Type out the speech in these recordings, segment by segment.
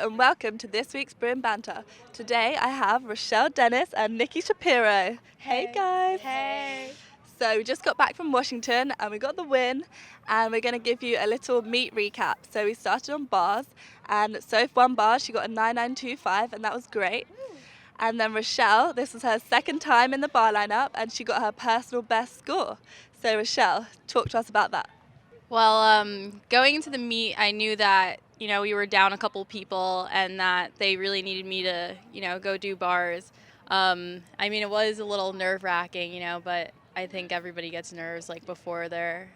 and welcome to this week's Bruin Banter. Today I have Rechelle Dennis and Nicki Shapiro. Hey guys! Hey. So we just got back from Washington and we got the win, and we're going to give you a little meet recap. So we started on bars, and Soph won bars. She got a 9925 and that was great. And then Rechelle, this was her second time in the bar lineup and she got her personal best score. So Rechelle, talk to us about that. Well, going into the meet, I knew that, we were down a couple people and that they really needed me to, go do bars. It was a little nerve-wracking, but I think everybody gets nerves, like, before their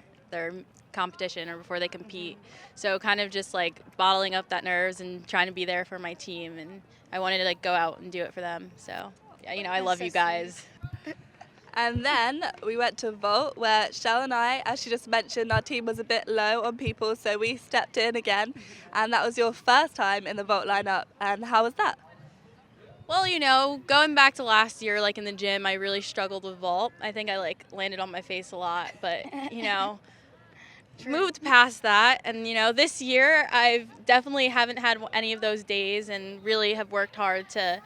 competition or before they compete. So kind of just, like, bottling up that nerves and trying to be there for my team. And I wanted to, like, go out and do it for them. So, yeah, I love you guys. And then we went to Vault, where Shell and I, as she just mentioned, our team was a bit low on people, so we stepped in again. And that was your first time in the Vault lineup. And how was that? Well, going back to last year, like in the gym, I really struggled with vault. I think I landed on my face a lot, but moved past that. And this year I definitely haven't had any of those days, and really have worked hard to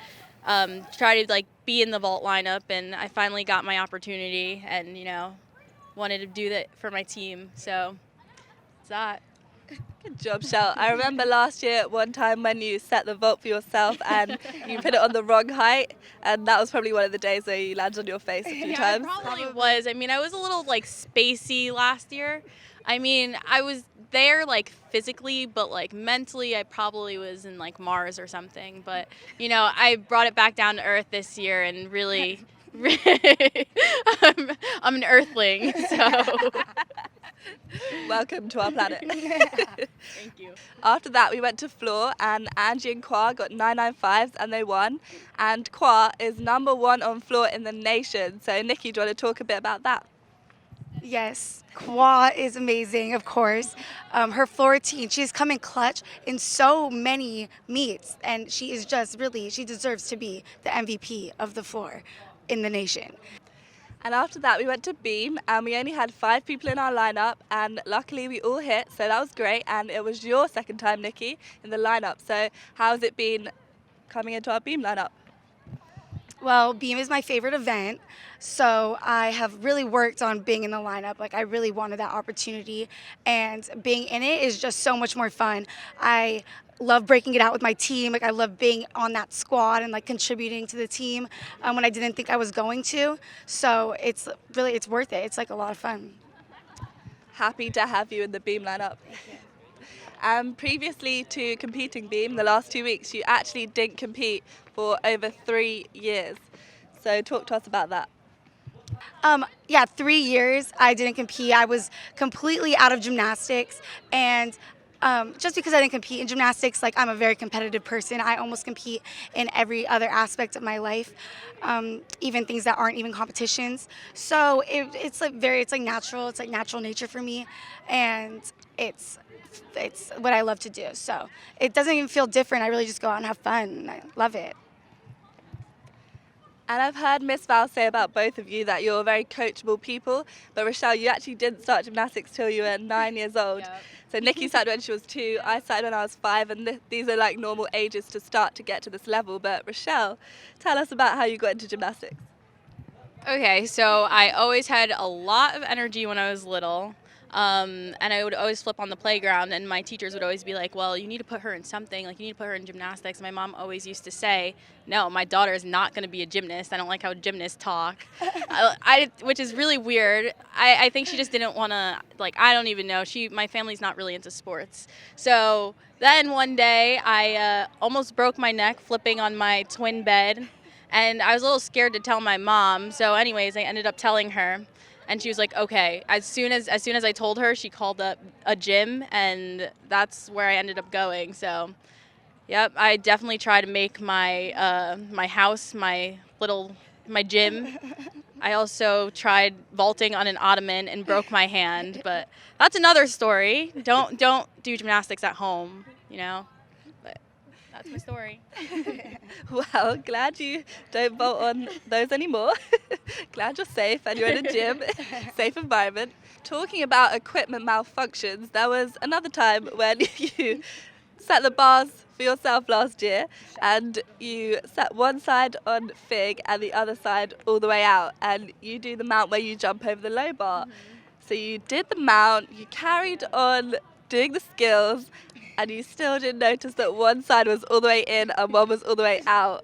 try to be in the vault lineup. And I finally got my opportunity, and wanted to do that for my team. So it's that. Good job, Shell. I remember last year one time when you set the vault for yourself and you put it on the wrong height, and that was probably one of the days where you landed on your face a few times. It probably was. I was a little spacey last year. I was there physically, but mentally I probably was in Mars or something. But I brought it back down to earth this year, and really I'm an earthling, so welcome to our planet. Thank you. After that, we went to floor, and Angie and Kwa got 995s and they won. And Kwa is number one on floor in the nation. So Nicki, do you want to talk a bit about that? Yes, Kwa is amazing, of course. Her floor routine, she's come in clutch in so many meets, and she is she deserves to be the MVP of the floor in the nation. And after that, we went to Beam, and we only had 5 people in our lineup, and luckily we all hit, so that was great. And it was your second time, Nicki, in the lineup. So how has it been coming into our Beam lineup? Well, Beam is my favorite event, so I have really worked on being in the lineup. I really wanted that opportunity, and being in it is just so much more fun. I love breaking it out with my team. I love being on that squad and contributing to the team when I didn't think I was going to. So it's worth it. It's a lot of fun. Happy to have you in the Beam lineup. Previously to competing Beam, the last 2 weeks, you actually didn't compete for over 3 years. So talk to us about that. 3 years I didn't compete. I was completely out of gymnastics, and just because I didn't compete in gymnastics, I'm a very competitive person. I almost compete in every other aspect of my life, even things that aren't even competitions. So it's natural. It's natural nature for me, and it's what I love to do. So it doesn't even feel different. I really just go out and have fun, and I love it. And I've heard Miss Val say about both of you that you're very coachable people. But Rechelle, you actually didn't start gymnastics till you were 9 years old. Yep. So Nicki started when she was 2, I started when I was 5, and these are normal ages to start to get to this level. But Rechelle, tell us about how you got into gymnastics. Okay, so I always had a lot of energy when I was little. And I would always flip on the playground, and my teachers would always be like, well, you need to put her in something, you need to put her in gymnastics. My mom always used to say, no, my daughter is not going to be a gymnast. I don't like how gymnasts talk, which is really weird. I think she just didn't want to, I don't even know. My family's not really into sports. So then one day I almost broke my neck flipping on my twin bed, and I was a little scared to tell my mom. So anyways, I ended up telling her. And she was like, okay. As soon as I told her, she called up a gym, and that's where I ended up going. So, yep, I definitely try to make my my house my gym. I also tried vaulting on an ottoman and broke my hand, but that's another story. Don't do gymnastics at home, But that's my story. Well, glad you don't vote on those anymore. Glad you're safe and you're in a gym, safe environment. Talking about equipment malfunctions, there was another time when you set the bars for yourself last year, and you sat one side on Fig and the other side all the way out, and you do the mount where you jump over the low bar. So you did the mount, you carried on doing the skills, and you still didn't notice that one side was all the way in and one was all the way out.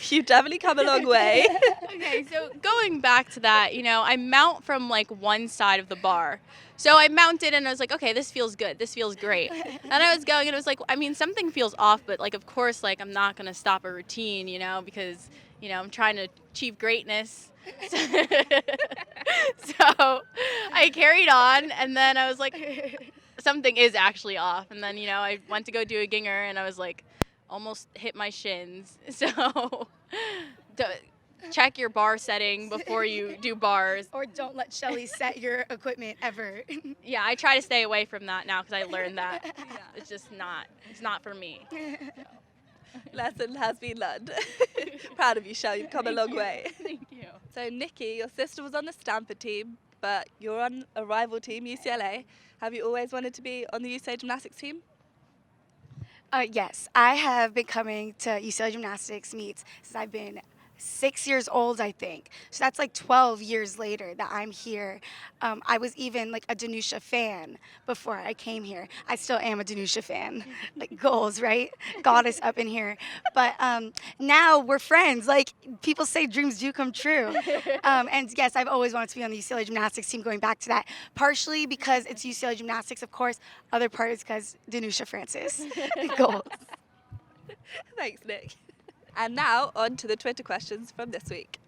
You've definitely come a long way. Okay, so going back to that, I mount from like one side of the bar. So I mounted and I was like, okay, this feels good. This feels great. And I was going and it was like, something feels off, but like, of course, like I'm not going to stop a routine, because, I'm trying to achieve greatness. So I carried on and then I was like, something is actually off. And then, I went to go do a ginger and I was like, almost hit my shins. So check your bar setting before you do bars. Or don't let Shelly set your equipment ever. Yeah, I try to stay away from that now because I learned that. It's just it's not for me. Lesson has been learned. Proud of you, Shell. You've come a long way. Thank you. So, Nikki, your sister was on the Stanford team, but you're on a rival team, UCLA. Have you always wanted to be on the UCLA gymnastics team? Yes, I have been coming to UCLA Gymnastics meets since I've been 6 years old, I think. So that's like 12 years later that I'm here. I was even like a Danusia fan before I came here. I still am a Danusia fan. Like goals, right? Goddess up in here. But now we're friends. Like people say dreams do come true. And yes, I've always wanted to be on the UCLA Gymnastics team, going back to that. Partially because it's UCLA Gymnastics, of course. Other part is because Danusia Francis. Goals. Thanks, Nick. And now, on to the Twitter questions from this week.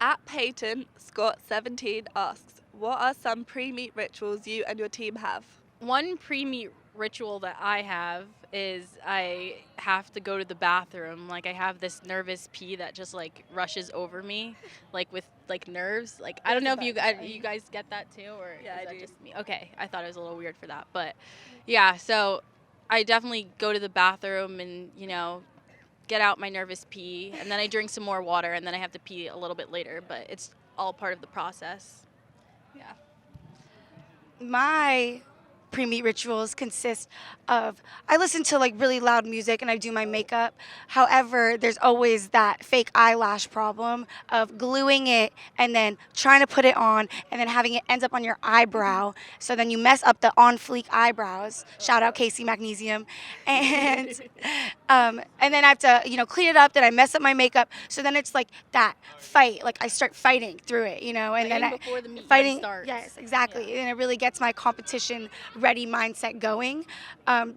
At Peyton Scott 17 asks, what are some pre-meet rituals you and your team have? One pre-meet ritual that I have is I have to go to the bathroom. Like I have this nervous pee that just like rushes over me, like with like nerves. Like I don't know if you guys get that too, or Yeah, is I that do. just me? Okay, I thought it was a little weird for that, but yeah. So I definitely go to the bathroom and get out my nervous pee, and then I drink some more water, and then I have to pee a little bit later, but it's all part of the process. Yeah. My pre-meet rituals consist of, I listen to like really loud music and I do my makeup. However, there's always that fake eyelash problem of gluing it and then trying to put it on and then having it end up on your eyebrow. So then you mess up the on fleek eyebrows. Shout out Casey Magnesium. And then I have to, clean it up. Then I mess up my makeup. So then it's like that fight. Like I start fighting through it, and then Before the meet fighting starts. Yes, exactly. Yeah. And it really gets my competition ready mindset going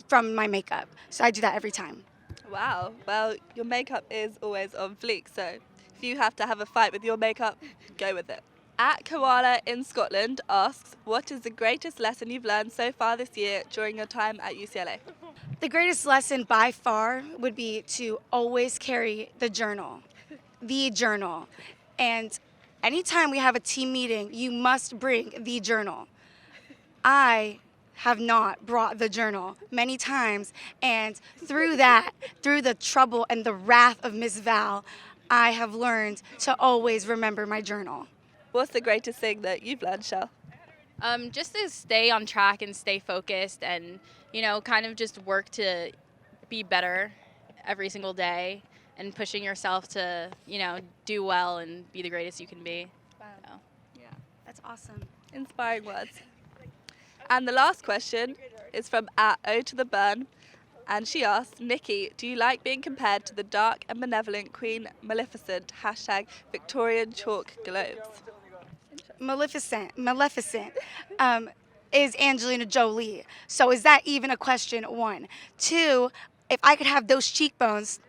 from my makeup. So I do that every time. Wow. Well, your makeup is always on fleek, so if you have to have a fight with your makeup, go with it. At Koala in Scotland asks, what is the greatest lesson you've learned so far this year during your time at UCLA? The greatest lesson by far would be to always carry the journal. And anytime we have a team meeting, you must bring the journal. I have not brought the journal many times, and through the trouble and the wrath of Miss Val, I have learned to always remember my journal. What's the greatest thing that you've learned, Shell? Just to stay on track and stay focused and, kind of just work to be better every single day and pushing yourself to, do well and be the greatest you can be. Wow. So. Yeah. That's awesome. Inspiring words. And the last question is from @O to the Burn, and she asks, Nikki, do you like being compared to the dark and benevolent Queen Maleficent, #Victorian chalk globes? Maleficent is Angelina Jolie. So is that even a question? 1. 2, if I could have those cheekbones,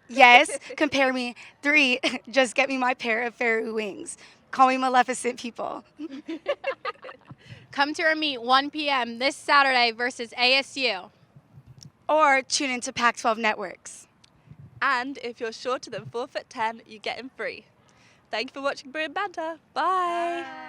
yes, compare me. 3, just get me my pair of fairy wings. Call me Maleficent, people. Come to our meet 1 p.m. this Saturday versus ASU. Or tune into Pac-12 Networks. And if you're shorter than 4'10", you get in free. Thank you for watching Bruin Banter. Bye.